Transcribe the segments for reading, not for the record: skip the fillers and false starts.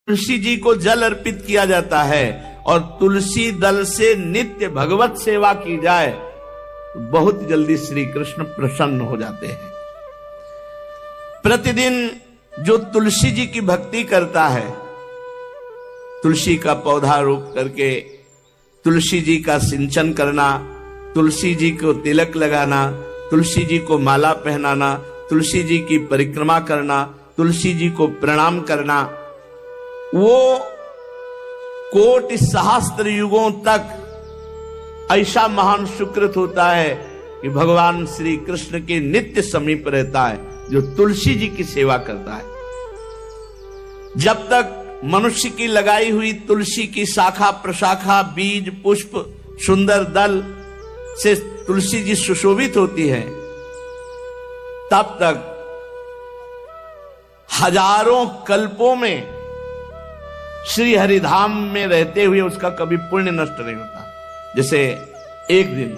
तुलसी जी को जल अर्पित किया जाता है और तुलसी दल से नित्य भगवत सेवा की जाए तो बहुत जल्दी श्री कृष्ण प्रसन्न हो जाते हैं। प्रतिदिन जो तुलसी जी की भक्ति करता है, तुलसी का पौधा रोप करके तुलसी जी का सिंचन करना, तुलसी जी को तिलक लगाना, तुलसी जी को माला पहनाना, तुलसी जी की परिक्रमा करना, तुलसी जी को प्रणाम करना, वो कोटि सहस्त्र युगों तक ऐसा महान सुकृत होता है कि भगवान श्री कृष्ण के नित्य समीप रहता है जो तुलसी जी की सेवा करता है। जब तक मनुष्य की लगाई हुई तुलसी की शाखा प्रशाखा बीज पुष्प सुंदर दल से तुलसी जी सुशोभित होती है, तब तक हजारों कल्पों में श्री हरिधाम में रहते हुए उसका कभी पुण्य नष्ट नहीं होता। जैसे एक दिन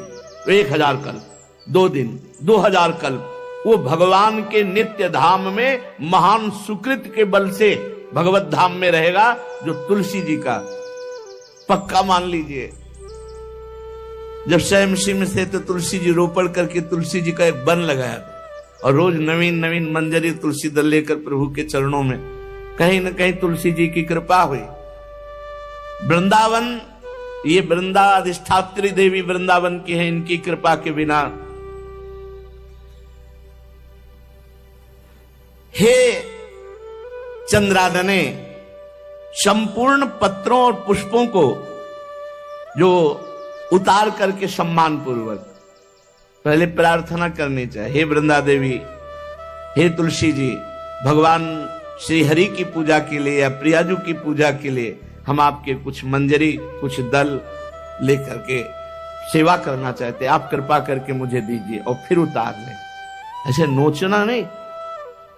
1000 कल्प, 2 दिन 2000 कल्प वो भगवान के नित्य धाम में महान सुकृत के बल से भगवत धाम में रहेगा, जो तुलसी जी का पक्का मान लीजिए। जब स्वयं में से तो तुलसी जी रोपण करके तुलसी जी का एक वन लगाया और रोज नवीन नवीन मंजरी तुलसी दल लेकर प्रभु के चरणों में, कहीं न कहीं तुलसी जी की कृपा हुई। वृंदावन, ये वृंदा अधिष्ठात्री देवी वृंदावन की है, इनकी कृपा के बिना हे चंद्रादने संपूर्ण पत्रों और पुष्पों को जो उतार करके सम्मान पूर्वक पहले प्रार्थना करनी चाहिए, हे वृंदा देवी, हे तुलसी जी, भगवान श्री हरि की पूजा के लिए या प्रियाजू की पूजा के लिए हम आपके कुछ मंजरी कुछ दल लेकर के सेवा करना चाहते हैं, आप कृपा करके मुझे दीजिए, और फिर उतार लें। ऐसे नोचना नहीं,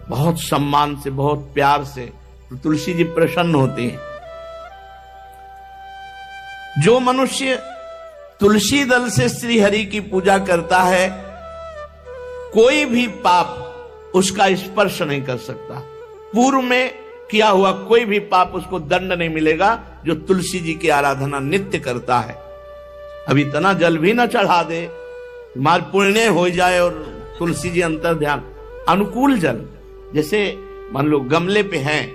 बहुत सम्मान से बहुत प्यार से, तो तुलसी जी प्रसन्न होती हैं। जो मनुष्य तुलसी दल से श्री हरि की पूजा करता है, कोई भी पाप उसका स्पर्श नहीं कर सकता। पूर्व में किया हुआ कोई भी पाप उसको दंड नहीं मिलेगा, जो तुलसी जी की आराधना नित्य करता है। अब इतना जल भी ना चढ़ा दे, मार पुण्य हो जाए और तुलसी जी अंतर ध्यान, अनुकूल जल, जैसे मान लो गमले पे हैं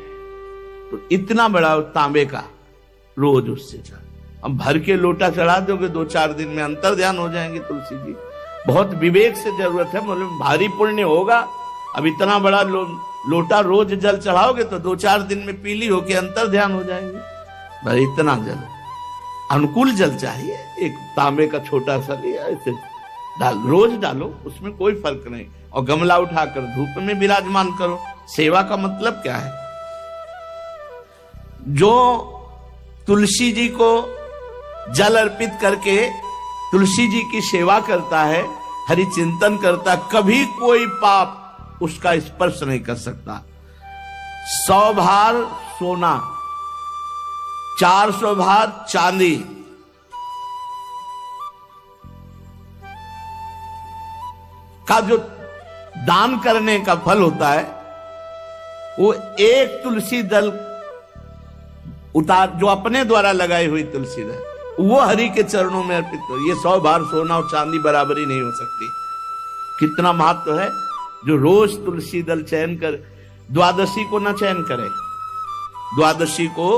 तो इतना बड़ा तांबे का रोज उससे चढ़, अब भर के लोटा चढ़ा दोगे 2-4 दिन में अंतर ध्यान हो जाएंगे तुलसी जी। बहुत विवेक से जरूरत है, मतलब भारी पुण्य होगा। अब इतना बड़ा लोटा रोज जल चढ़ाओगे तो 2-4 दिन में पीली होके अंतर ध्यान हो जाएंगे। भाई इतना जल, अनुकूल जल चाहिए। एक तांबे का छोटा सा लिया, ऐसे रोज डालो, उसमें कोई फर्क नहीं, और गमला उठाकर धूप में विराजमान करो। सेवा का मतलब क्या है? जो तुलसी जी को जल अर्पित करके तुलसी जी की सेवा करता है, हरि चिंतन करता, कभी कोई पाप उसका स्पर्श नहीं कर सकता। 100 भार सोना, 400 भार चांदी, का जो दान करने का फल होता है, वो एक तुलसी दल उतार, जो अपने द्वारा लगाई हुई तुलसी दल, वो हरि के चरणों में अर्पित हो। ये 100 भार सोना और चांदी बराबरी नहीं हो सकती। कितना महत्व है। जो रोज तुलसी दल चयन कर, द्वादशी को ना चयन करे, द्वादशी को